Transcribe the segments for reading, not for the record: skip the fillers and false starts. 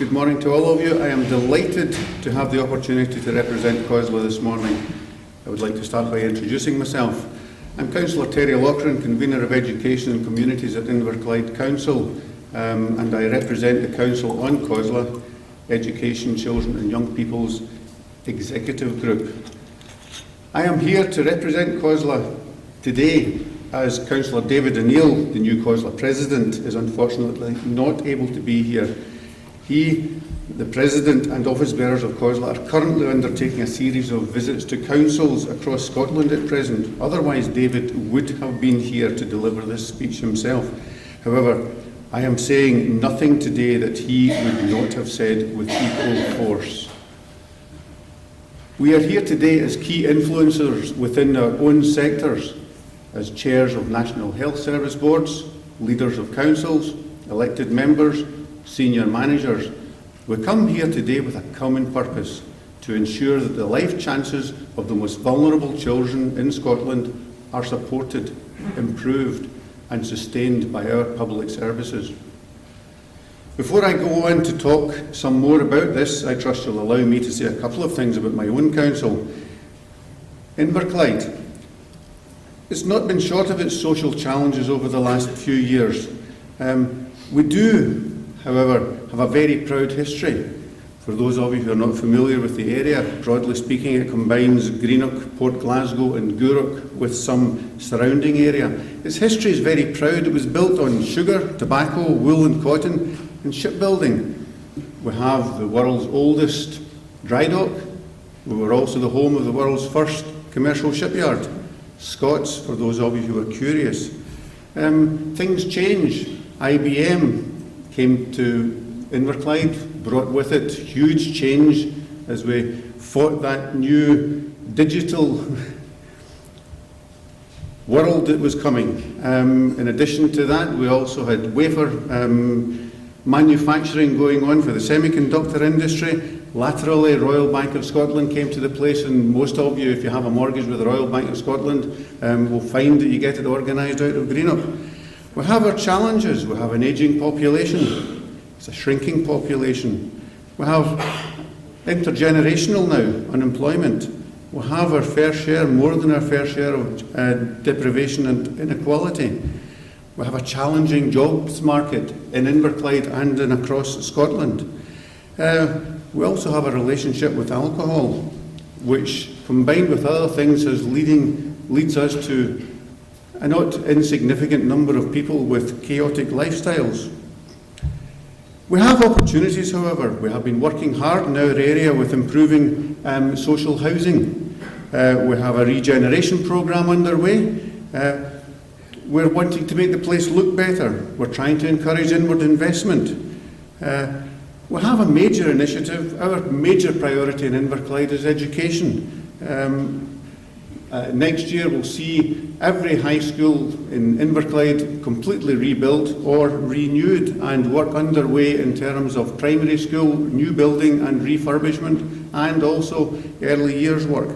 Good morning to all of you. I am delighted to have the opportunity to represent COSLA this morning. I would like to start by introducing myself. I'm Councillor Terry Loughran, Convener of Education and Communities at Inverclyde Council, and I represent the Council on COSLA, Education, Children and Young People's Executive Group. I am here to represent COSLA today as Councillor David O'Neill, the new COSLA President, is unfortunately not able to be here. He, the President and office bearers of COSLA are currently undertaking a series of visits to councils across Scotland at present. Otherwise, David would have been here to deliver this speech himself. However, I am saying nothing today that he would not have said with equal force. We are here today as key influencers within our own sectors, as chairs of National Health Service boards, leaders of councils, elected members, senior managers. We come here today with a common purpose: to ensure that the life chances of the most vulnerable children in Scotland are supported, improved and sustained by our public services. Before I go on to talk some more about this, I trust you'll allow me to say a couple of things about my own council. Inverclyde, it's not been short of its social challenges over the last few years. We do, however, have a very proud history. For those of you who are not familiar with the area, broadly speaking, it combines Greenock, Port Glasgow and Gourock with some surrounding area. Its history is very proud. It was built on sugar, tobacco, wool and cotton and shipbuilding. We have the world's oldest dry dock. We were also the home of the world's first commercial shipyard. Scots, for those of you who are curious. Things change. IBM came to Inverclyde, brought with it huge change as we fought that new digital world that was coming. In addition to that, we also had wafer manufacturing going on for the semiconductor industry. Laterally, Royal Bank of Scotland came to the place, and most of you, if you have a mortgage with the Royal Bank of Scotland, will find that you get it organised out of Greenock. We have our challenges. We have an ageing population. It's a shrinking population. We have intergenerational now unemployment. We have our fair share, more than our fair share of deprivation and inequality. We have a challenging jobs market in Inverclyde and across Scotland. We also have a relationship with alcohol, which, combined with other things, leads us to a not insignificant number of people with chaotic lifestyles. We have opportunities, however. We have been working hard in our area with improving social housing. We have a regeneration programme underway. We're wanting to make the place look better. We're trying to encourage inward investment. We have a major initiative. Our major priority in Inverclyde is education. Next year we'll see every high school in Inverclyde completely rebuilt or renewed, and work underway in terms of primary school, new building and refurbishment, and also early years work.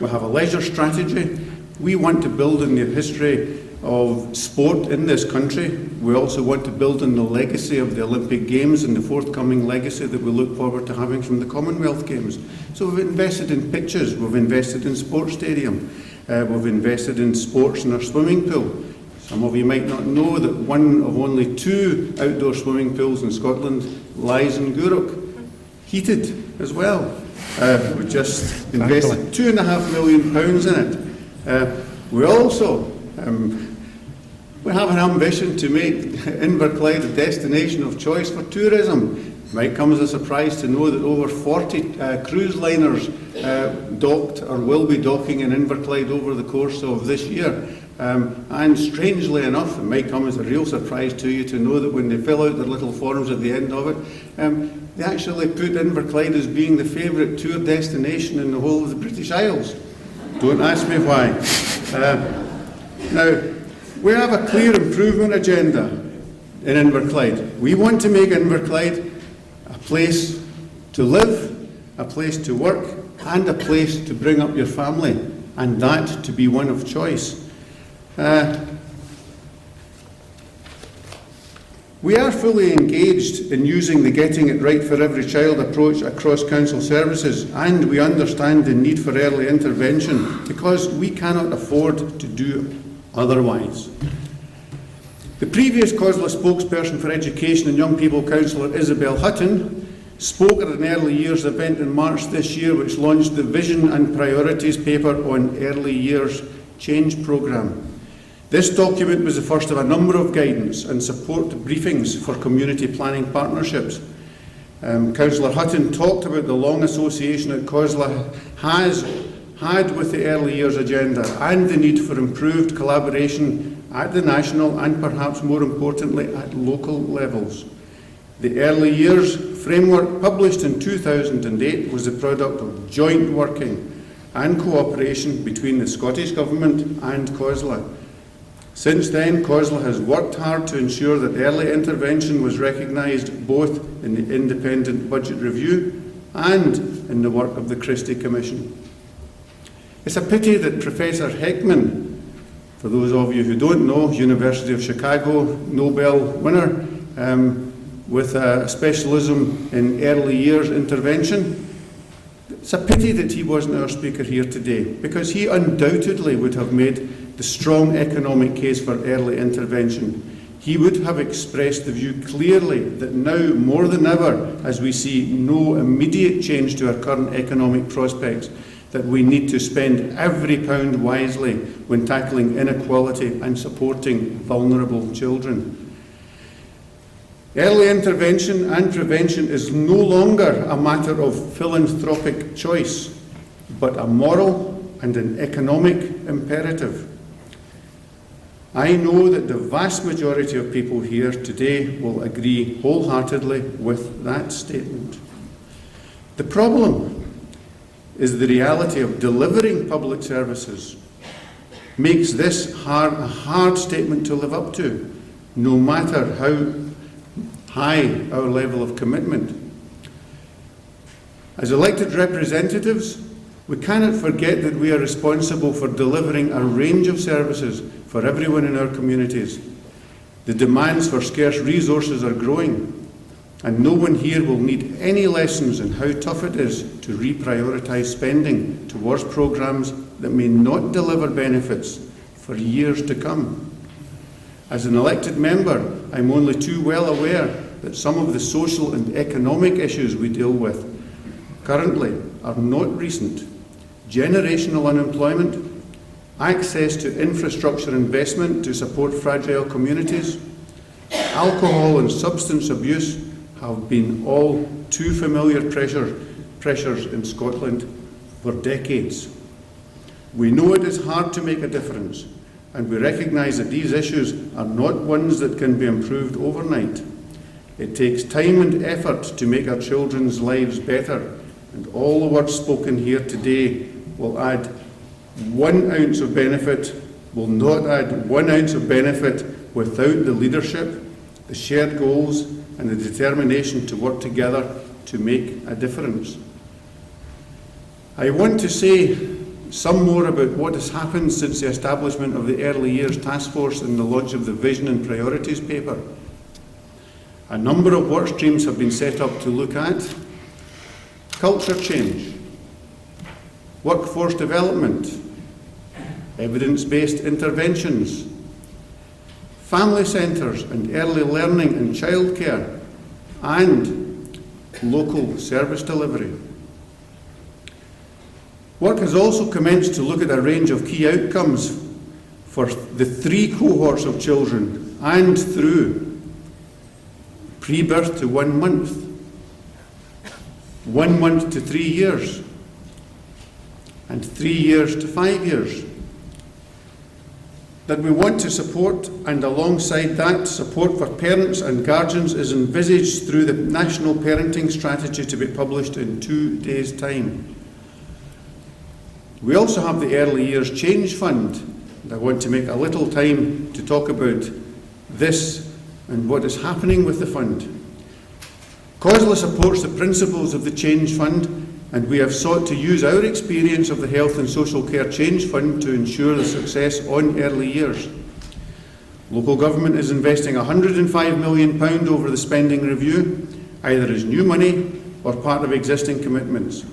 We have a leisure strategy. We want to build on the history of sport in this country. We also want to build on the legacy of the Olympic Games and the forthcoming legacy that we look forward to having from the Commonwealth Games. So we've invested in pitches, we've invested in sports stadium, we've invested in sports in our swimming pool. Some of you might not know that one of only 2 outdoor swimming pools in Scotland lies in Gourock, heated as well. We just invested £2.5 million in it. We also we have an ambition to make Inverclyde a destination of choice for tourism. It might come as a surprise to know that over 40 cruise liners docked or will be docking in Inverclyde over the course of this year. And strangely enough, it might come as a real surprise to you to know that when they fill out their little forms at the end of it, they actually put Inverclyde as being the favourite tour destination in the whole of the British Isles. Don't ask me why. Now, we have a clear improvement agenda in Inverclyde. We want to make Inverclyde a place to live, a place to work, and a place to bring up your family, and that to be one of choice. We are fully engaged in using the Getting It Right for Every Child approach across council services, and we understand the need for early intervention because we cannot afford to do otherwise. The previous COSLA spokesperson for Education and Young People, Councillor Isabel Hutton, spoke at an early years event in March this year which launched the Vision and Priorities paper on Early Years Change Programme. This document was the first of a number of guidance and support briefings for community planning partnerships. Councillor Hutton talked about the long association that COSLA has had with the early years agenda and the need for improved collaboration at the national and perhaps more importantly at local levels. The Early Years Framework, published in 2008, was the product of joint working and cooperation between the Scottish Government and COSLA. Since then, COSLA has worked hard to ensure that early intervention was recognised both in the independent budget review and in the work of the Christie Commission. It's a pity that Professor Heckman, for those of you who don't know, University of Chicago Nobel winner with a specialism in early years intervention, it's a pity that he wasn't our speaker here today, because he undoubtedly would have made the strong economic case for early intervention. He would have expressed the view clearly that now, more than ever, as we see no immediate change to our current economic prospects, that we need to spend every pound wisely when tackling inequality and supporting vulnerable children. Early intervention and prevention is no longer a matter of philanthropic choice, but a moral and an economic imperative. I know that the vast majority of people here today will agree wholeheartedly with that statement. The problem is the reality of delivering public services makes this a hard statement to live up to, no matter how high our level of commitment. As elected representatives, we cannot forget that we are responsible for delivering a range of services for everyone in our communities. The demands for scarce resources are growing, and no one here will need any lessons in how tough it is to reprioritise spending towards programmes that may not deliver benefits for years to come. As an elected member, I'm only too well aware that some of the social and economic issues we deal with currently are not recent. Generational unemployment, access to infrastructure investment to support fragile communities, alcohol and substance abuse have been all too familiar pressures in Scotland for decades. We know it is hard to make a difference, and we recognise that these issues are not ones that can be improved overnight. It takes time and effort to make our children's lives better, and all the words spoken here today will not add 1 ounce of benefit without the leadership, the shared goals, and the determination to work together to make a difference. I want to say some more about what has happened since the establishment of the Early Years Task Force and the launch of the Vision and Priorities paper. A number of work streams have been set up to look at culture change, workforce development, evidence-based interventions, family centres and early learning and childcare, and local service delivery. Work has also commenced to look at a range of key outcomes for the 3 cohorts of children and through pre-birth to 1 month, 1 month to 3 years, and 3 years to 5 years. That we want to support, and alongside that, support for parents and guardians is envisaged through the National Parenting Strategy to be published in 2 days' time. We also have the Early Years Change Fund, and I want to make a little time to talk about this and what is happening with the fund. COSLA supports the principles of the Change Fund, and we have sought to use our experience of the Health and Social Care Change Fund to ensure the success on early years. Local government is investing £105 million over the spending review, either as new money or part of existing commitments.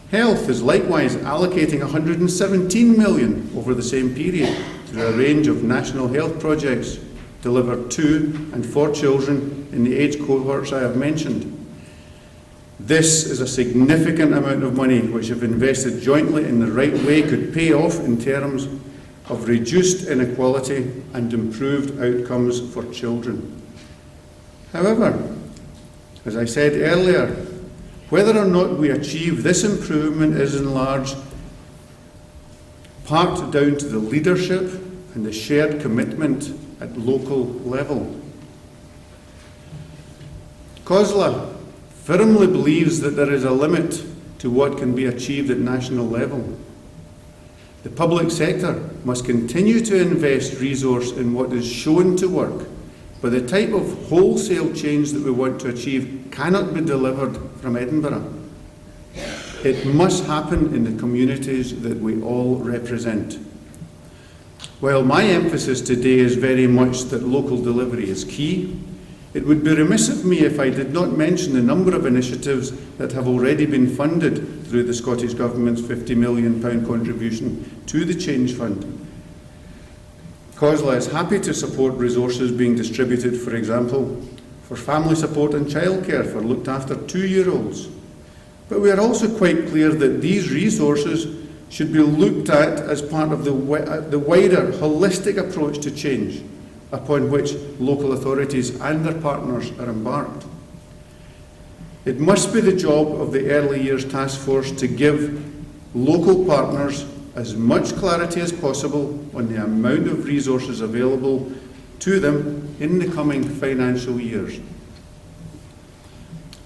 Health is likewise allocating £117 million over the same period through a range of national health projects delivered to and for children in the age cohorts I have mentioned. This is a significant amount of money which, if invested jointly in the right way, could pay off in terms of reduced inequality and improved outcomes for children. However, as I said earlier, whether or not we achieve this improvement is in large part down to the leadership and the shared commitment at local level. COSLA firmly believes that there is a limit to what can be achieved at national level. The public sector must continue to invest resource in what is shown to work, but the type of wholesale change that we want to achieve cannot be delivered from Edinburgh. It must happen in the communities that we all represent. While my emphasis today is very much that local delivery is key, it would be remiss of me if I did not mention the number of initiatives that have already been funded through the Scottish Government's £50 million contribution to the Change Fund. COSLA is happy to support resources being distributed, for example, for family support and childcare for looked after 2-year-olds. But we are also quite clear that these resources should be looked at as part of the wider, holistic approach to change upon which local authorities and their partners are embarked. It must be the job of the Early Years Task Force to give local partners as much clarity as possible on the amount of resources available to them in the coming financial years.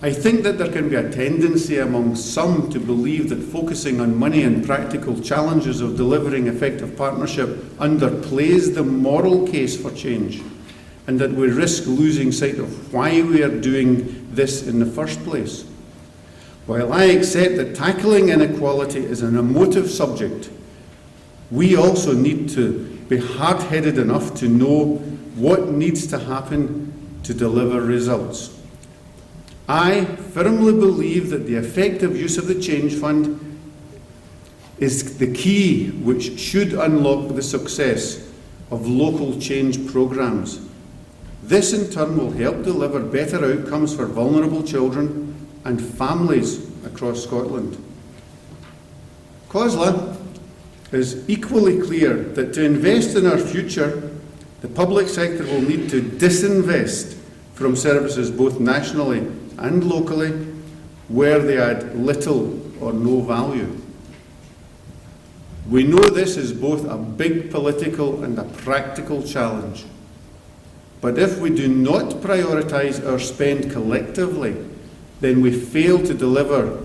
I think that there can be a tendency among some to believe that focusing on money and practical challenges of delivering effective partnership underplays the moral case for change, and that we risk losing sight of why we are doing this in the first place. While I accept that tackling inequality is an emotive subject, we also need to be hard-headed enough to know what needs to happen to deliver results. I firmly believe that the effective use of the Change Fund is the key which should unlock the success of local change programmes. This in turn will help deliver better outcomes for vulnerable children and families across Scotland. COSLA is equally clear that to invest in our future, the public sector will need to disinvest from services both nationally and locally where they add little or no value. We know this is both a big political and a practical challenge. But if we do not prioritise our spend collectively, then we fail to deliver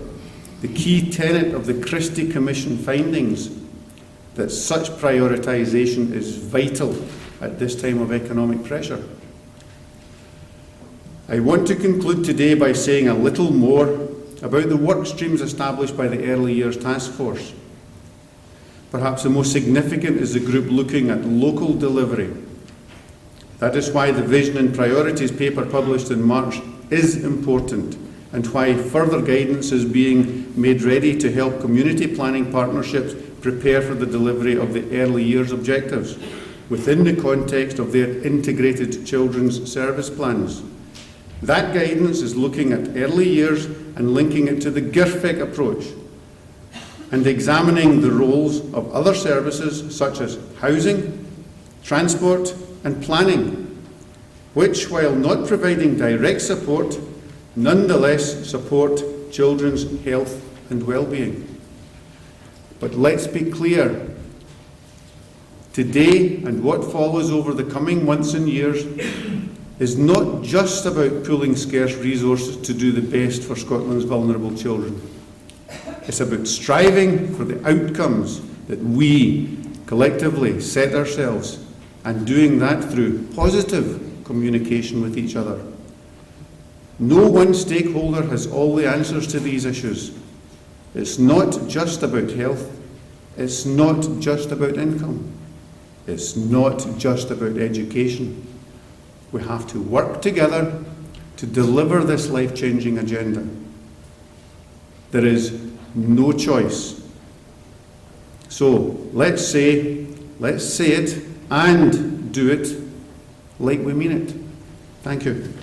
the key tenet of the Christie Commission findings, that such prioritisation is vital at this time of economic pressure. I want to conclude today by saying a little more about the work streams established by the Early Years Task Force. Perhaps the most significant is the group looking at local delivery. That is why the Vision and Priorities paper published in March is important, and why further guidance is being made ready to help community planning partnerships prepare for the delivery of the early years objectives within the context of their integrated children's service plans. That guidance is looking at early years and linking it to the GIRFIC approach, and examining the roles of other services such as housing, transport and planning, which, while not providing direct support, nonetheless support children's health and well-being. But let's be clear, today and what follows over the coming months and years is not just about pooling scarce resources to do the best for Scotland's vulnerable children. It's about striving for the outcomes that we collectively set ourselves, and doing that through positive communication with each other. No one stakeholder has all the answers to these issues. It's not just about health. It's not just about income. It's not just about education. We have to work together to deliver this life-changing agenda. There is no choice. So let's say it and do it like we mean it. Thank you.